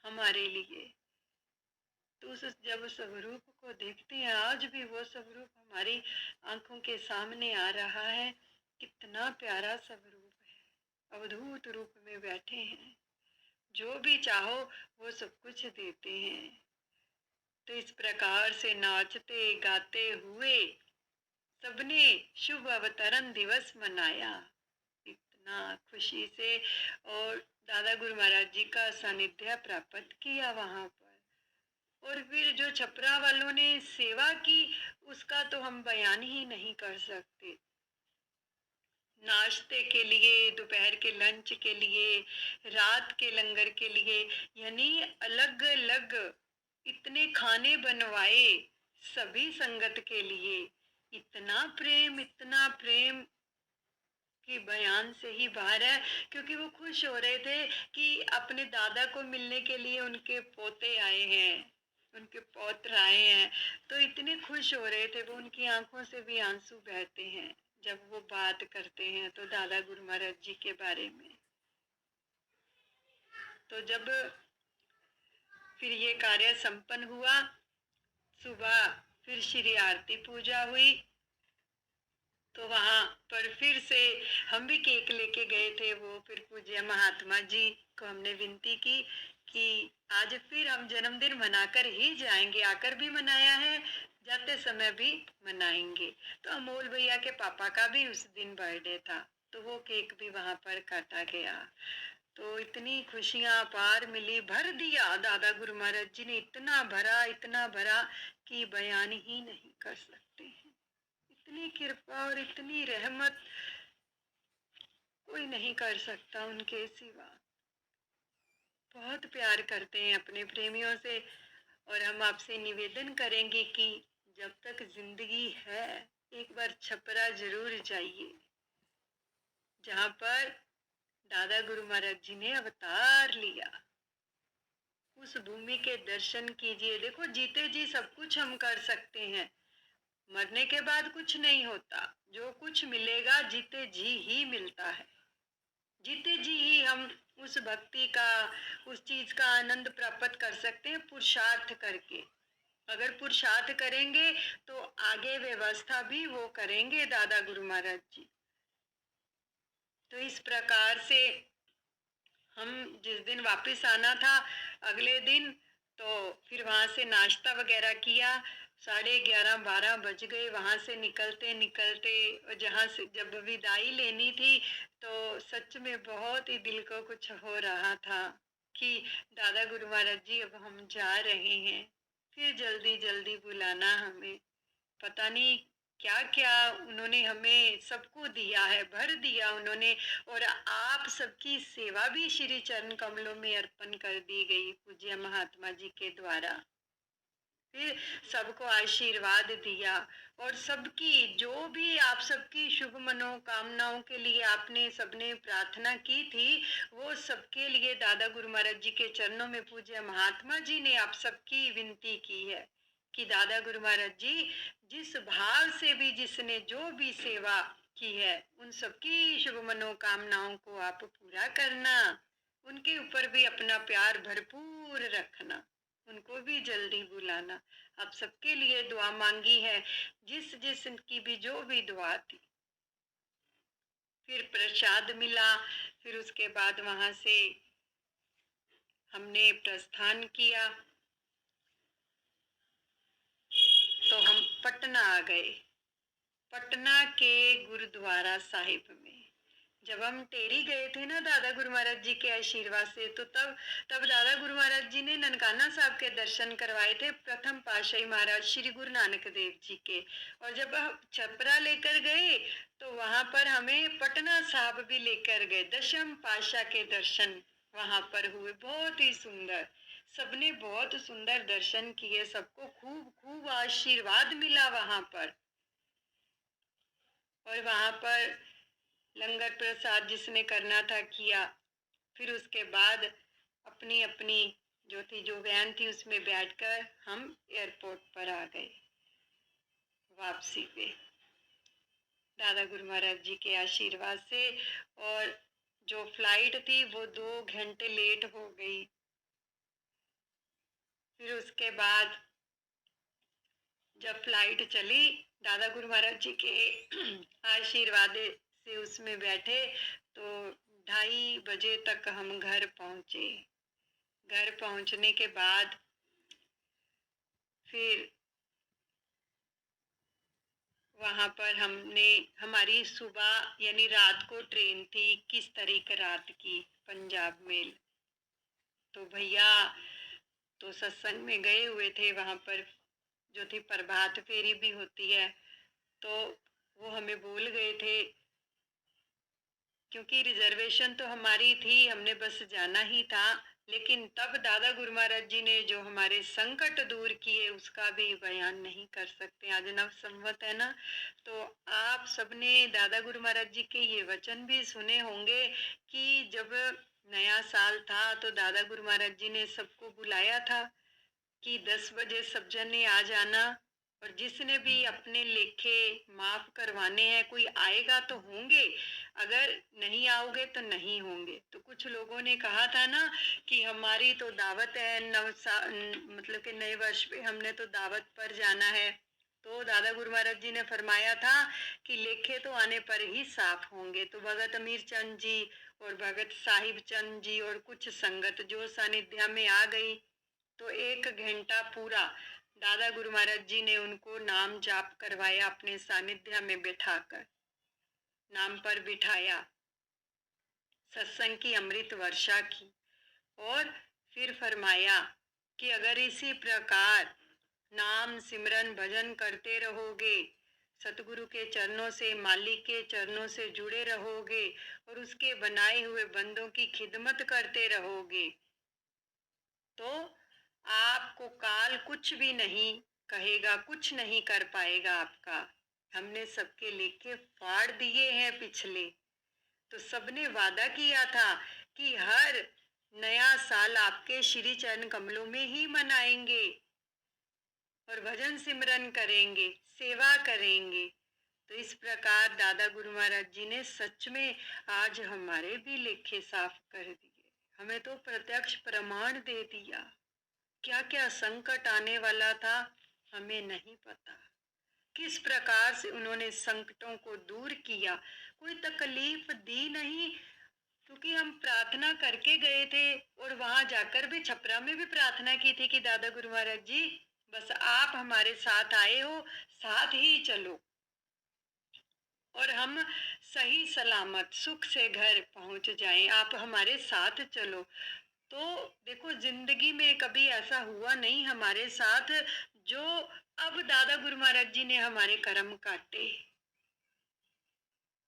हमारे लिए। तो जब उस स्वरूप को देखते हैं, आज भी वो स्वरूप हमारी आंखों के सामने आ रहा है। कितना प्यारा स्वरूप है, अवधूत रूप में बैठे हैं, जो भी चाहो वो सब कुछ देते हैं। तो इस प्रकार से नाचते गाते हुए सबने शुभ अवतरण दिवस मनाया, इतना खुशी से। और दादा गुरु महाराज जी का सानिध्य प्राप्त किया वहां पर। और फिर जो छपरा वालों ने सेवा की, उसका तो हम बयान ही नहीं कर सकते। नाश्ते के लिए, दोपहर के लंच के लिए, रात के लंगर के लिए, यानी अलग अलग इतने खाने बनवाए सभी संगत के लिए। इतना प्रेम, इतना प्रेम कि बयान से ही बाहर है। क्योंकि वो खुश हो रहे थे कि अपने दादा को मिलने के लिए उनके पोते आए हैं, उनके पौत्र आए हैं। तो इतने खुश हो रहे थे वो, उनकी आंखों से भी आंसू बहते हैं जब वो बात करते हैं तो दादा गुरु महाराज जी के बारे में। तो जब फिर ये कार्य संपन्न हुआ, सुबह फिर श्री आरती पूजा हुई, तो वहां पर फिर से हम भी केक लेके गए थे। वो फिर पूज्य महात्मा जी को हमने विनती की कि आज फिर हम जन्मदिन मनाकर ही जाएंगे, आकर भी मनाया है, जाते समय भी मनाएंगे। तो अमोल भैया के पापा का भी उस दिन बर्थडे था, तो वो केक भी वहां पर काटा गया। तो इतनी खुशियां अपार मिली, भर दिया दादा गुरु महाराज जी ने, इतना भरा, इतना भरा कि बयान ही नहीं कर सकते हैं। इतनी कृपा और इतनी रहमत कोई नहीं कर सकता उनके सिवा। बहुत प्यार करते हैं अपने प्रेमियों से। और हम आपसे निवेदन करेंगे कि जब तक जिंदगी है, एक बार छपरा जरूर जाइए, जहां पर दादा गुरु महाराज जी ने अवतार लिया। उस भूमि के दर्शन कीजिए। देखो, जीते जी सब कुछ हम कर सकते हैं, मरने के बाद कुछ नहीं होता। जो कुछ मिलेगा जीते जी ही मिलता है। जीते जी ही हम उस भक्ति का, उस चीज का आनंद प्राप्त कर सकते हैं, पुरुषार्थ करके। अगर पुरुषार्थ करेंगे तो आगे व्यवस्था भी वो करेंगे दादा गुरु महाराज जी। तो इस प्रकार से हम जिस दिन वापस आना था, अगले दिन तो फिर वहां से नाश्ता वगैरह किया। 11:30-12 बज गए वहां से निकलते निकलते। और जहां से जब विदाई लेनी थी, तो सच में बहुत ही दिल को कुछ हो रहा था कि दादा गुरु महाराज जी अब हम जा रहे हैं, फिर जल्दी जल्दी बुलाना हमें। पता नहीं क्या क्या उन्होंने हमें सबको दिया है, भर दिया उन्होंने। और आप सबकी सेवा भी श्री चरण कमलों में अर्पण कर दी गई पूज्य महात्मा जी के द्वारा। फिर सबको आशीर्वाद दिया। और सबकी, जो भी आप सबकी शुभ मनोकामनाओं के लिए आपने सबने प्रार्थना की थी, वो सबके लिए दादा गुरु महाराज जी के चरणों में पूज्य महात्मा जी ने आप सबकी विनती की है कि दादा गुरु महाराज जी, जिस भाव से भी जिसने जो भी सेवा की है, उन सबकी शुभ मनोकामनाओं को आप पूरा करना। उनके ऊपर भी अपना प्यार भरपूर रखना, उनको भी जल्दी बुलाना। आप सबके लिए दुआ मांगी है, जिस जिस की भी जो भी दुआ थी। फिर प्रसाद मिला। फिर उसके बाद वहां से हमने प्रस्थान किया, तो हम पटना आ गए। पटना के गुरुद्वारा साहिब में जब हम टेरी गए थे ना दादा गुरु महाराज जी के आशीर्वाद से, तो तब दादा गुरु महाराज जी ने ननकाना साहब के दर्शन करवाए थे, प्रथम पातशाही महाराज श्री गुरु नानक देव जी के। और जब हम छपरा लेकर गए, तो वहां पर हमें पटना साहब भी लेकर गए। दशम पातशाह के दर्शन वहां पर हुए, बहुत ही सुंदर। सबने बहुत सुंदर दर्शन किए, सबको खूब खूब आशीर्वाद मिला वहां पर। और वहां पर लंगर प्रसाद जिसने करना था किया। फिर उसके बाद अपनी अपनी जो थी, जो वैन थी, उसमें बैठकर हम एयरपोर्ट पर आ गए वापसी पे। दादा गुरु महाराज जी के आशीर्वाद से। और जो फ्लाइट थी वो 2 घंटे लेट हो गई। फिर उसके बाद जब फ्लाइट चली, दादा गुरु महाराज जी के आशीर्वाद से उसमें बैठे तो 2:30 बजे तक हम घर पहुंचे। घर पहुंचने के बाद फिर वहां पर हमारी सुबह यानी रात को ट्रेन थी 21 तारीख रात की, पंजाब मेल। तो भैया तो सत्संग में गए हुए थे, वहां पर जो थी प्रभात फेरी भी होती है, तो वो हमें बोल गए थे, क्योंकि रिजर्वेशन तो हमारी थी, हमने बस जाना ही था। लेकिन तब दादा गुरु महाराज जी ने जो हमारे संकट दूर किए उसका भी बयान नहीं कर सकते। आज नव संवत है ना, तो आप सबने दादा गुरु महाराज जी के ये वचन भी सुने होंगे कि जब नया साल था तो दादा गुरु महाराज जी ने सबको बुलाया था कि 10 बजे सब जन ने आ जाना, और जिसने भी अपने लेखे माफ करवाने हैं, कोई आएगा तो होंगे, अगर नहीं आओगे तो नहीं होंगे। तो कुछ लोगों ने कहा था ना कि हमारी तो दावत है मतलब कि नए वर्ष पे हमने तो दावत पर जाना है। तो दादा गुरु महाराज जी ने फरमाया था कि लेखे तो आने पर ही साफ होंगे। तो भगत अमीर चंद जी और भगत साहिब चंद जी और कुछ संगत जो सानिध्य में आ गई, तो 1 घंटा पूरा दादा गुरु महाराज जी ने उनको नाम जाप करवाया, अपने सानिध्य में बैठाकर नाम पर बिठाया, सत्संग की अमृत वर्षा की। और फिर फरमाया कि अगर इसी प्रकार नाम सिमरन भजन करते रहोगे, सतगुरु के चरणों से, मालिक के चरणों से जुड़े रहोगे और उसके बनाए हुए बंदों की खिदमत करते रहोगे, तो आपको काल कुछ भी नहीं कहेगा, कुछ नहीं कर पाएगा आपका। हमने सबके लेखे फाड़ दिए हैं पिछले। तो सबने वादा किया था कि हर नया साल आपके श्री चरण कमलों में ही मनाएंगे और भजन सिमरन करेंगे, सेवा करेंगे। तो इस प्रकार दादा गुरु महाराज जी ने सच में आज हमारे भी लेखे साफ कर दिए, हमें तो प्रत्यक्ष प्रमाण दे दिया। क्या क्या संकट आने वाला था हमें नहीं पता, किस प्रकार से उन्होंने संकटों को दूर किया, कोई तकलीफ दी नहीं। क्योंकि हम प्रार्थना करके गए थे और वहां जाकर भी, छपरा में भी प्रार्थना की थी कि दादा गुरु महाराज जी बस आप हमारे साथ आए हो, साथ ही चलो और हम सही सलामत सुख से घर पहुंच जाएं, आप हमारे साथ चलो। तो देखो, जिंदगी में कभी ऐसा हुआ नहीं हमारे साथ जो अब दादा गुरु महाराज जी ने हमारे कर्म काटे।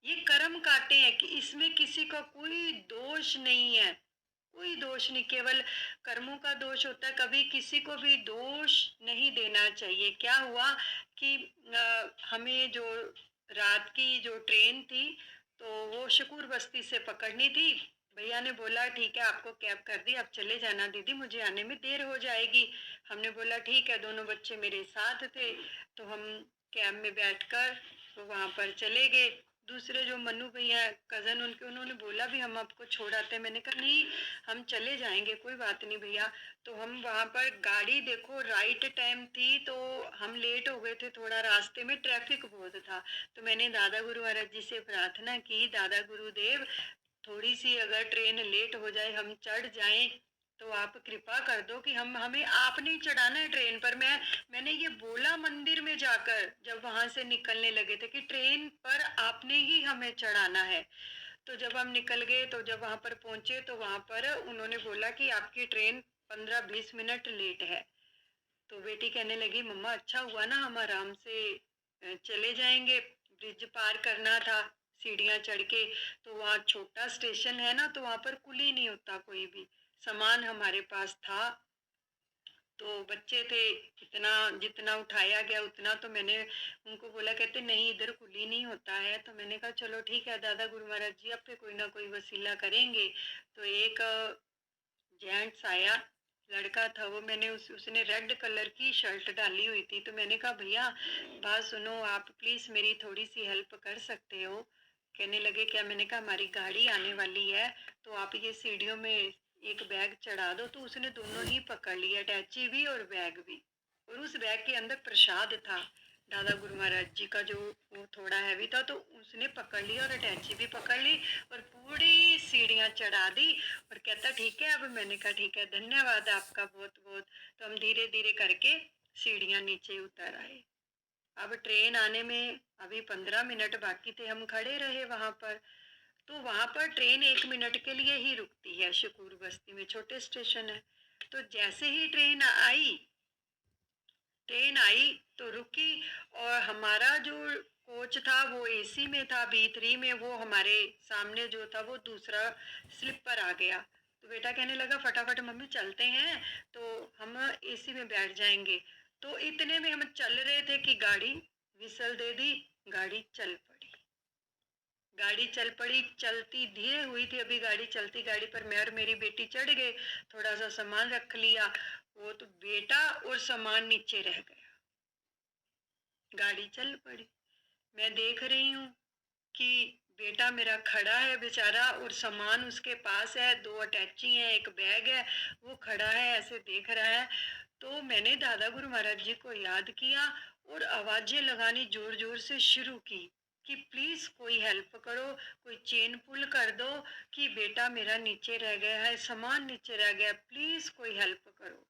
ये कर्म काटे हैं कि इसमें किसी का कोई दोष नहीं है, कोई दोष नहीं, केवल कर्मों का दोष होता है। कभी किसी को भी दोष नहीं देना चाहिए। क्या हुआ कि हमें जो रात की जो ट्रेन थी तो वो शकूर बस्ती से पकड़नी थी। भैया ने बोला ठीक है, आपको कैब कर दी, आप चले जाना दीदी, मुझे आने में देर हो जाएगी। हमने बोला ठीक है, दोनों बच्चे मेरे साथ थे तो हम कैब में बैठकर तो वहां पर चले गए। दूसरे जो मनु भैया कजन उनके, उन्होंने बोला भी हम आपको छोड़ आते हैं। मैंने कहा नहीं, हम चले जाएंगे, कोई बात नहीं भैया। तो हम वहां पर गाड़ी, देखो राइट टाइम थी तो हम लेट हो गए थे थोड़ा, रास्ते में ट्रैफिक बहुत था। तो मैंने दादा गुरु महाराज जी से प्रार्थना की, दादा गुरुदेव थोड़ी सी अगर ट्रेन लेट हो जाए, हम चढ़ जाएं तो आप कृपा कर दो कि हमें आपने ही चढ़ाना है ट्रेन पर। मैंने ये बोला मंदिर में जाकर, जब वहां से निकलने लगे थे, कि ट्रेन पर आपने ही हमें चढ़ाना है। तो जब हम निकल गए तो जब वहां पर पहुंचे तो वहां पर उन्होंने बोला कि आपकी ट्रेन 15-20 मिनट लेट है। तो बेटी कहने लगी मम्मा अच्छा हुआ ना, हम आराम से चले जाएंगे, ब्रिज पार करना था सीढ़ियां चढ़ के। तो वहाँ छोटा स्टेशन है ना, तो वहां पर कुली नहीं होता कोई भी। सामान हमारे पास था तो बच्चे थे, इतना जितना उठाया गया उतना। तो मैंने उनको बोला, कहते नहीं इधर कुली नहीं होता है। तो मैंने कहा चलो ठीक है दादा गुरु महाराज जी, अब पे कोई ना कोई वसीला करेंगे। तो एक जेंट्स आया लड़का था वो, मैंने उसने रेड कलर की शर्ट डाली हुई थी, तो मैंने कहा भैया बात सुनो, आप प्लीज़ मेरी थोड़ी सी हेल्प कर सकते हो? कहने लगे क्या? मैंने कहा हमारी गाड़ी आने वाली है, तो आप ये सीढ़ियों में एक बैग चढ़ा दो। तो उसने दोनों ही पकड़ लिया, अटैची भी और बैग भी, और उस बैग के अंदर प्रसाद था दादा गुरु महाराज जी का, जो वो थोड़ा हैवी था, तो उसने पकड़ लिया और अटैची भी पकड़ ली और पूरी सीढ़ियाँ चढ़ा दी। और कहता ठीक है अब। मैंने कहा ठीक है, धन्यवाद आपका बहुत बहुत। तो हम धीरे धीरे करके सीढ़ियाँ नीचे उतर आए। अब ट्रेन आने में अभी 15 मिनट बाकी थे, हम खड़े रहे वहां पर। तो वहां पर ट्रेन 1 मिनट के लिए ही रुकती है, शकूर बस्ती में छोटे स्टेशन है। तो जैसे ही ट्रेन आई तो रुकी, और हमारा जो कोच था वो एसी में था, B3 में, वो हमारे सामने जो था वो दूसरा स्लीपर आ गया। तो बेटा कहने लगा फटाफट मम्मी चलते हैं, तो हम एसी में बैठ जाएंगे। तो इतने में हम चल रहे थे कि गाड़ी विसल दे दी, गाड़ी चल पड़ी। गाड़ी चल पड़ी, चलती धीरे हुई थी अभी गाड़ी, चलती गाड़ी पर मैं और मेरी बेटी चढ़ गए, थोड़ा सा सामान रख लिया, वो तो बेटा और सामान नीचे रह गया। गाड़ी चल पड़ी। मैं देख रही हूँ कि बेटा मेरा खड़ा है बेचारा, और सामान उसके पास है, 2 अटैची हैं, एक बैग है, वो खड़ा है ऐसे देख रहा है। तो मैंने दादा गुरु महाराज जी को याद किया और आवाजें लगानी जोर जोर से शुरू की कि प्लीज कोई हेल्प करो, कोई चेन पुल कर दो, कि बेटा मेरा नीचे रह गया है, सामान नीचे रह गया, प्लीज कोई हेल्प करो।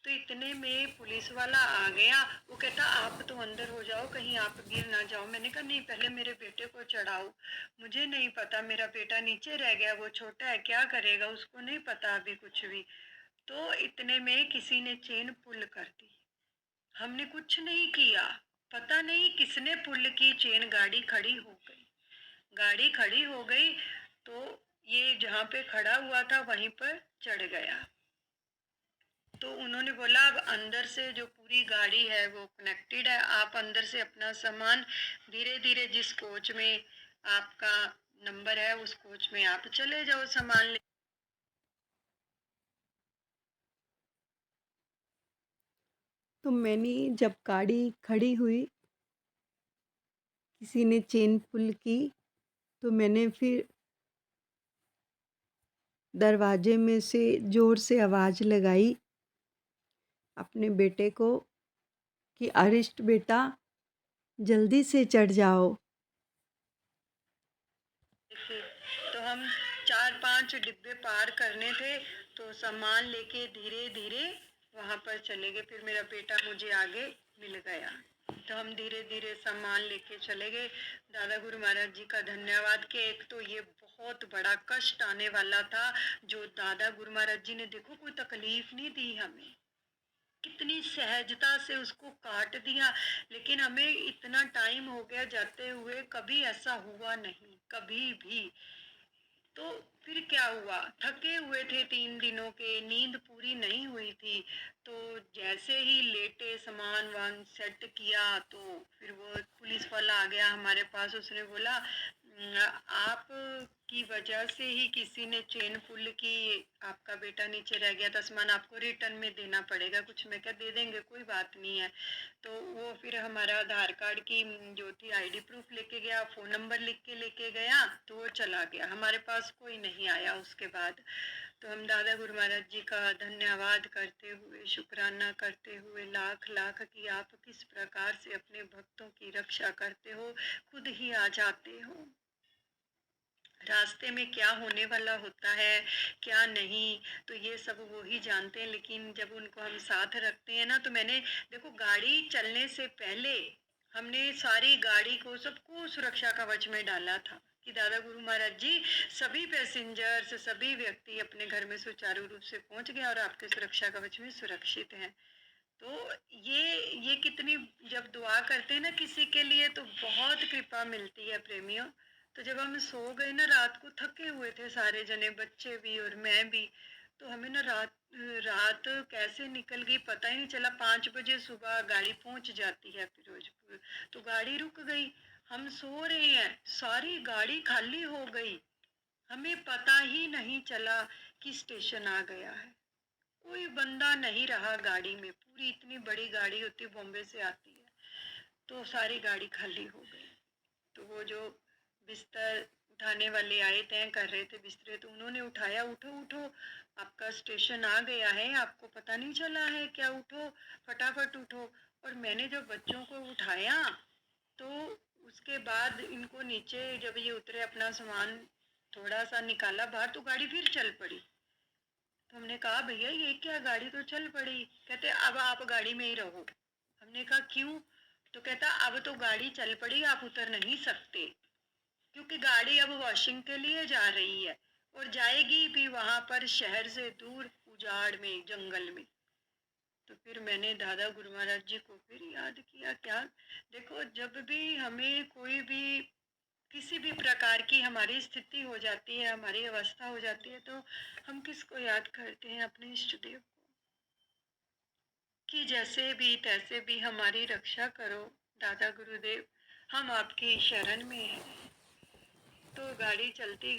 तो इतने में पुलिस वाला आ गया। वो कहता आप तो अंदर हो जाओ, कहीं आप गिर ना जाओ। मैंने कहा नहीं, पहले मेरे बेटे को चढ़ाओ, मुझे नहीं पता, मेरा बेटा नीचे रह गया, वो छोटा है, क्या करेगा, उसको नहीं पता अभी कुछ भी। तो इतने में किसी ने चेन पुल कर दी, हमने कुछ नहीं किया, पता नहीं किसने पुल की चेन, गाड़ी खड़ी हो गई। गाड़ी खड़ी हो गई तो ये जहाँ पे खड़ा हुआ था वहीं पर चढ़ गया। तो उन्होंने बोला अब अंदर से जो पूरी गाड़ी है वो कनेक्टेड है, आप अंदर से अपना सामान धीरे धीरे, जिस कोच में आपका नंबर है उस कोच में आप चले जाओ सामान ले। तो मैंने जब गाड़ी खड़ी हुई, किसी ने चेन पुल की, तो मैंने फिर दरवाजे में से ज़ोर से आवाज़ लगाई अपने बेटे को कि अरिष्ट बेटा जल्दी से चढ़ जाओ। देखिए, तो हम 4-5 डिब्बे पार करने थे, तो सामान लेके धीरे धीरे वहां पर चले गए। फिर मेरा बेटा मुझे आगे मिल गया, तो हम धीरे धीरे सामान लेके चले गए। दादा गुरु महाराज जी का धन्यवाद कि एक तो ये बहुत बड़ा कष्ट आने वाला था, जो दादा गुरु महाराज जी ने देखो कोई तकलीफ नहीं दी हमें, कितनी सहजता से उसको काट दिया। लेकिन हमें इतना टाइम हो गया जाते हुए, कभी ऐसा हुआ नहीं, कभी भी। तो फिर क्या हुआ, थके हुए थे 3 दिनों के, नींद पूरी नहीं हुई थी। तो जैसे ही लेटे, सामान वान सेट किया, तो फिर वो पुलिस वाला आ गया हमारे पास। उसने बोला आप की वजह से ही किसी ने चेन पुल की, आपका बेटा नीचे रह गया था, सामान आपको रिटर्न में देना पड़ेगा कुछ। मैं क्या दे देंगे, कोई बात नहीं है। तो वो फिर हमारा आधार कार्ड की जो थी आईडी प्रूफ लेके गया, फोन नंबर लिख के लेके गया, तो वो चला गया, हमारे पास कोई नहीं आया उसके बाद। तो हम दादा गुरु महाराज जी का धन्यवाद करते हुए, शुक्राना करते हुए, लाख लाख कि आप किस प्रकार से अपने भक्तों की रक्षा करते हो, खुद ही आ जाते हो। रास्ते में क्या होने वाला होता है, क्या नहीं, तो ये सब वो ही जानते हैं। लेकिन जब उनको हम साथ रखते हैं ना, तो मैंने देखो गाड़ी चलने से पहले हमने सारी गाड़ी को, सबको सुरक्षा कवच में डाला था कि दादा गुरु महाराज जी सभी पैसेंजर्स, सभी व्यक्ति अपने घर में सुचारू रूप से पहुंच गए और आपके सुरक्षा कवच में सुरक्षित हैं। तो ये कितनी, जब दुआ करते हैं ना किसी के लिए, तो बहुत कृपा मिलती है प्रेमियों। तो जब हम सो गए ना, रात को थके हुए थे सारे जने, बच्चे भी और मैं भी, तो हमें ना रात रात कैसे निकल गई पता ही नहीं चला। 5 बजे सुबह गाड़ी पहुंच जाती है फिरोजपुर, तो गाड़ी रुक गई। हम सो रहे हैं, सारी गाड़ी खाली हो गई, हमें पता ही नहीं चला कि स्टेशन आ गया है। कोई बंदा नहीं रहा गाड़ी में। पूरी इतनी बड़ी गाड़ी होती है, बॉम्बे से आती है, तो सारी गाड़ी खाली हो गई। तो वो जो बिस्तर उठाने वाले आए, तय कर रहे थे बिस्तरे, तो उन्होंने उठाया, उठो उठो, आपका स्टेशन आ गया है, आपको पता नहीं चला है क्या, उठो, फटाफट उठो। और मैंने जब बच्चों को उठाया तो उसके बाद इनको नीचे जब ये उतरे, अपना सामान थोड़ा सा निकाला बाहर, तो गाड़ी फिर चल पड़ी। तो हमने कहा भैया ये क्या, गाड़ी तो चल पड़ी। कहते अब आप गाड़ी में ही रहो। हमने कहा क्यों? तो कहता अब तो गाड़ी चल पड़ी, आप उतर नहीं सकते, क्योंकि गाड़ी अब वॉशिंग के लिए जा रही है और जाएगी भी वहां पर शहर से दूर, उजाड़ में, जंगल में। तो फिर मैंने दादा गुरु महाराज जी को फिर याद किया। क्या, देखो जब भी हमें कोई भी किसी भी प्रकार की हमारी स्थिति हो जाती है, हमारी अवस्था हो जाती है, तो हम किसको याद करते हैं? अपने इष्ट देव को, कि जैसे भी तैसे भी हमारी रक्षा करो दादा गुरुदेव, हम आपकी शरण में हैं। तो गाड़ी चलती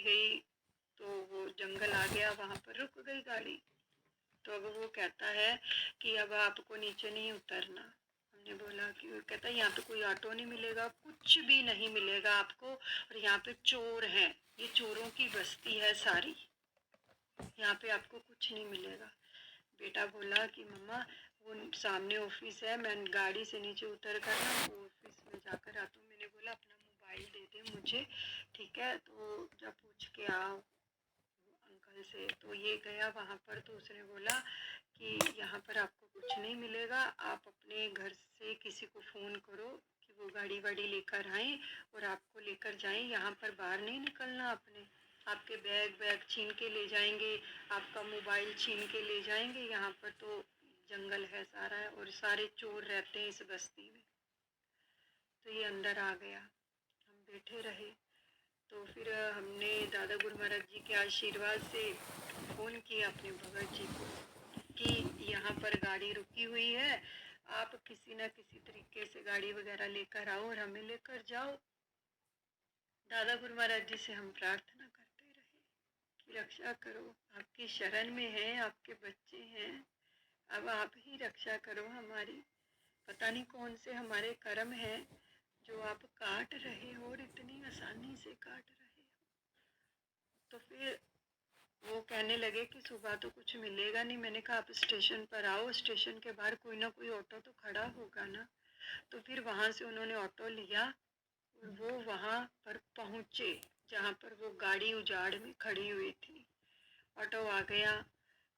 गई, तो वो जंगल आ गया, वहां पर रुक गई गाड़ी। तो अब वो कहता है कि अब आपको नीचे नहीं उतरना। हमने बोला कि, कहता है यहाँ पे कोई ऑटो नहीं मिलेगा, कुछ भी नहीं मिलेगा आपको, और यहाँ पे चोर हैं, ये चोरों की बस्ती है सारी, यहाँ पे आपको कुछ नहीं मिलेगा। बेटा बोला कि मम्मा वो सामने ऑफिस है, मैं गाड़ी से नीचे उतर कर ना वो ऑफिस में जाकर आता हूँ। मैंने बोला अपना मोबाइल दे दे मुझे, ठीक है, तो जब पूछ के आओ अंकल से। तो ये गया वहाँ पर, तो उसने बोला कि यहाँ पर आपको कुछ नहीं मिलेगा, आप अपने घर से किसी को फ़ोन करो कि वो गाड़ी वाड़ी लेकर आए और आपको लेकर जाएं, यहाँ पर बाहर नहीं निकलना आपने, आपके बैग छीन के ले जाएंगे, आपका मोबाइल छीन के ले जाएंगे, यहाँ पर तो जंगल है सारा है और सारे चोर रहते हैं इस बस्ती में। तो ये अंदर आ गया, हम बैठे रहे। तो फिर हमने दादा गुरु महाराज जी के आशीर्वाद से फ़ोन किया अपने भगत जी को कि यहाँ पर गाड़ी रुकी हुई है, आप किसी न किसी तरीके से गाड़ी वगैरह लेकर आओ और हमें लेकर जाओ। दादा गुरु महाराज जी से हम प्रार्थना करते रहे कि रक्षा करो, आपकी शरण में हैं, आपके बच्चे हैं, अब आप ही रक्षा करो हमारी। पता नहीं कौन से हमारे कर्म हैं जो आप काट रहे हो और इतनी आसानी से काट रहे हो। तो फिर वो कहने लगे कि सुबह तो कुछ मिलेगा नहीं। मैंने कहा आप स्टेशन पर आओ, स्टेशन के बाहर कोई ना कोई ऑटो तो खड़ा होगा ना। तो फिर वहां से उन्होंने ऑटो लिया और वो वहां पर पहुंचे जहां पर वो गाड़ी उजाड़ में खड़ी हुई थी। ऑटो आ गया,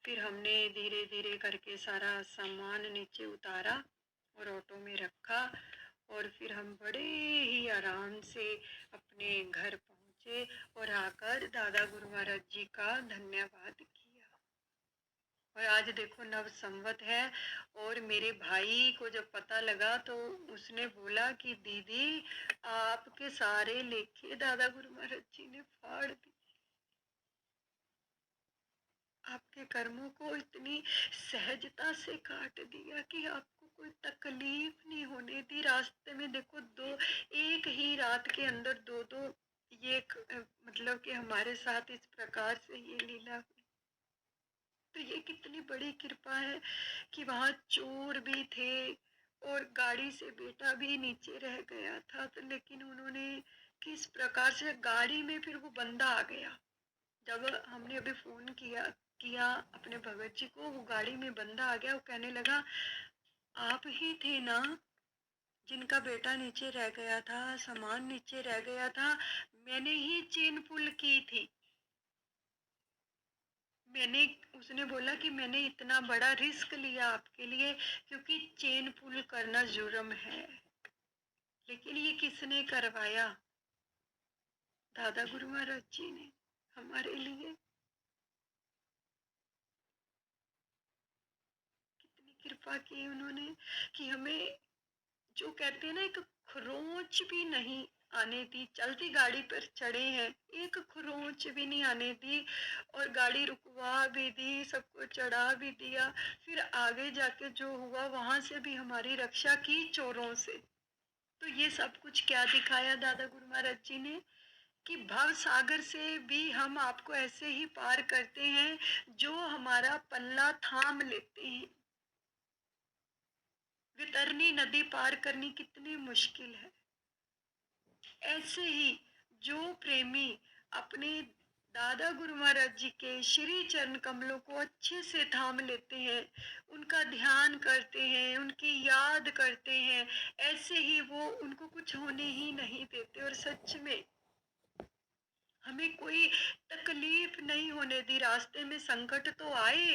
फिर हमने धीरे धीरे करके सारा सामान नीचे उतारा और ऑटो में रखा, और फिर हम बड़े ही आराम से अपने घर पहुंचे और आकर दादा गुरु महाराज जी का धन्यवाद किया। और आज देखो नव संवत है, और मेरे भाई को जब पता लगा तो उसने बोला कि दीदी आपके सारे लेखे दादा गुरु महाराज जी ने फाड़ दिए, आपके कर्मों को इतनी सहजता से काट दिया कि आपको कोई तकलीफ नहीं होने दी। रास्ते में देखो दो, एक ही रात के अंदर दो दो ये मतलब कि हमारे साथ इस प्रकार से ये लीला हुई। तो ये कितनी बड़ी कृपा है कि वहाँ चोर भी थे और गाड़ी से बेटा भी नीचे रह गया था, तो लेकिन उन्होंने किस प्रकार से गाड़ी में फिर वो बंदा आ गया। जब हमने अभी फोन किया किया अपने भगत जी को, वो गाड़ी में बंदा आ गया, वो कहने लगा आप ही थे ना जिनका बेटा नीचे रह गया था, सामान नीचे रह गया था, मैंने ही चेन पुल की थी। मैंने, उसने बोला कि मैंने इतना बड़ा रिस्क लिया आपके लिए, क्योंकि चेन पुल करना जुर्म है, लेकिन ये किसने करवाया? दादा गुरु महाराज जी ने हमारे लिए। कितनी कृपा की उन्होंने कि हमें, जो कहते हैं ना, एक खरोंच भी नहीं आने दी। चलती गाड़ी पर चढ़े हैं, एक खरोंच भी नहीं आने दी, और गाड़ी रुकवा भी दी, सबको चढ़ा भी दिया। फिर आगे जाके जो हुआ वहां से भी हमारी रक्षा की चोरों से। तो ये सब कुछ क्या दिखाया दादा गुरु महाराज जी ने? कि भव सागर से भी हम आपको ऐसे ही पार करते हैं जो हमारा पल्ला थाम लेते हैं। वितरणी नदी पार करनी कितनी मुश्किल है। ऐसे ही जो प्रेमी अपने दादा गुरु महाराज जी के श्री चरण कमलों को अच्छे से थाम लेते हैं, उनका ध्यान करते हैं, उनकी याद करते हैं, ऐसे ही वो उनको कुछ होने ही नहीं देते। और सच में हमें कोई तकलीफ नहीं होने दी। रास्ते में संकट तो आए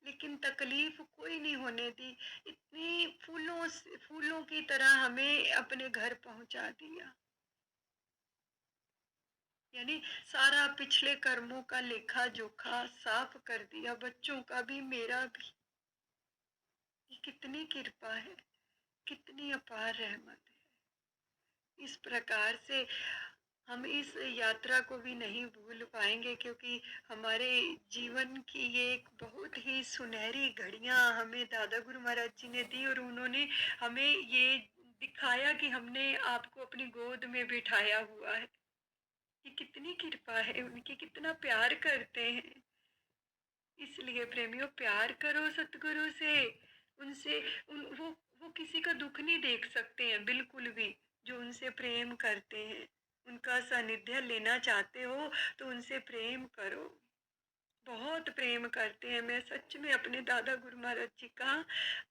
लेकिन तकलीफ कोई नहीं होने दी। इतनी फूलों की तरह हमें अपने घर पहुंचा दिया। यानी सारा पिछले कर्मों का लेखा जोखा साफ कर दिया, बच्चों का भी मेरा भी। ये कितनी कृपा है, कितनी अपार रहमत है। इस प्रकार से हम इस यात्रा को भी नहीं भूल पाएंगे, क्योंकि हमारे जीवन की ये एक बहुत ही सुनहरी घड़ियां हमें दादा गुरु महाराज जी ने दी। और उन्होंने हमें ये दिखाया कि हमने आपको अपनी गोद में बिठाया हुआ है। ये कितनी कृपा है उनकी, कितना प्यार करते हैं। इसलिए प्रेमियों, प्यार करो सतगुरु से। उनसे वो किसी का दुख नहीं देख सकते हैं बिल्कुल भी। जो उनसे प्रेम करते हैं, उनका सानिध्य लेना चाहते हो तो उनसे प्रेम करो। बहुत प्रेम करते हैं। मैं सच में अपने दादा गुरु महाराज जी का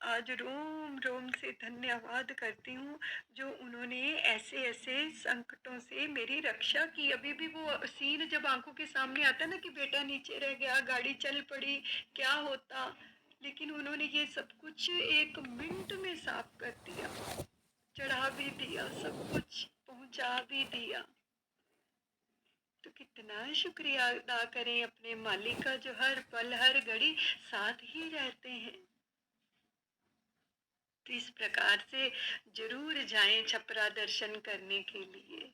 आज रोम रोम से धन्यवाद करती हूँ, जो उन्होंने ऐसे ऐसे संकटों से मेरी रक्षा की। अभी भी वो सीन जब आंखों के सामने आता है ना कि बेटा नीचे रह गया, गाड़ी चल पड़ी, क्या होता, लेकिन उन्होंने ये सब कुछ 1 मिनट में साफ कर दिया, चढ़ा भी दिया, सब कुछ पहुंचा भी दिया। तो कितना शुक्रिया अदा करें अपने मालिक का, जो हर पल हर घड़ी साथ ही रहते हैं। तो इस प्रकार से जरूर जाएं छपरा दर्शन करने के लिए।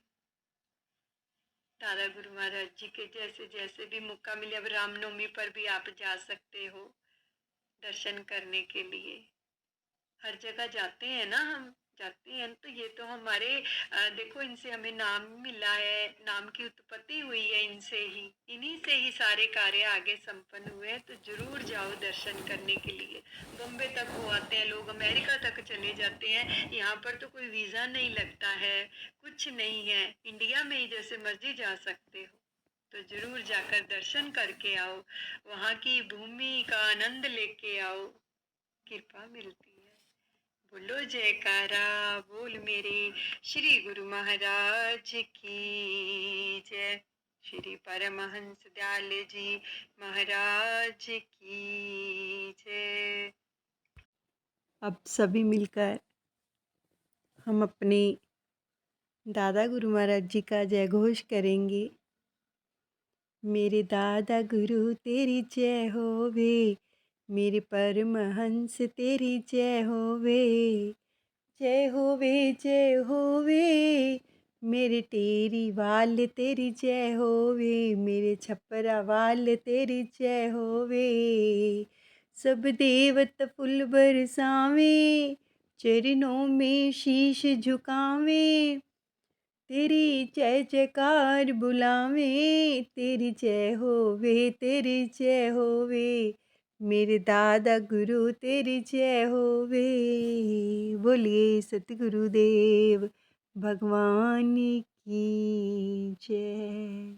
दादा गुरु महाराज जी के जैसे जैसे भी मौका मिले, अब रामनवमी पर भी आप जा सकते हो दर्शन करने के लिए। हर जगह जाते हैं ना, हम जाते हैं तो ये तो हमारे देखो, इनसे हमें नाम मिला है, नाम की उत्पत्ति हुई है इनसे ही, इन्हीं से ही सारे कार्य आगे संपन्न हुए हैं। तो जरूर जाओ दर्शन करने के लिए। बॉम्बे तक वो आते हैं लोग, अमेरिका तक चले जाते हैं। यहाँ पर तो कोई वीजा नहीं लगता है, कुछ नहीं है, इंडिया में ही जैसे मर्जी जा सकते हो। तो जरूर जाकर दर्शन करके आओ, वहाँ की भूमि का आनंद लेके आओ, कृपा मिलती है। बोलो जयकारा, बोल मेरे श्री गुरु महाराज की जय। श्री परमहंस दयाल जी महाराज की जय। अब सभी मिलकर हम अपने दादा गुरु महाराज जी का जय घोष करेंगे। मेरे दादा गुरु तेरी जय होवे, मेरे परमहंस तेरी जय होवे, जय होवे जय होवे। मेरे टेरी वाल तेरी जय होवे, मेरे छपरा वाल तेरी जय होवे। सब देवत फुल बरसावे, चरणों में शीश झुकावे, तेरी जय जयकार बुलावे, तेरी जय होवे, तेरी जय होवे। मेरे दादा गुरु तेरी जय होवे। बोलिए सतगुरुदेव भगवान की जय।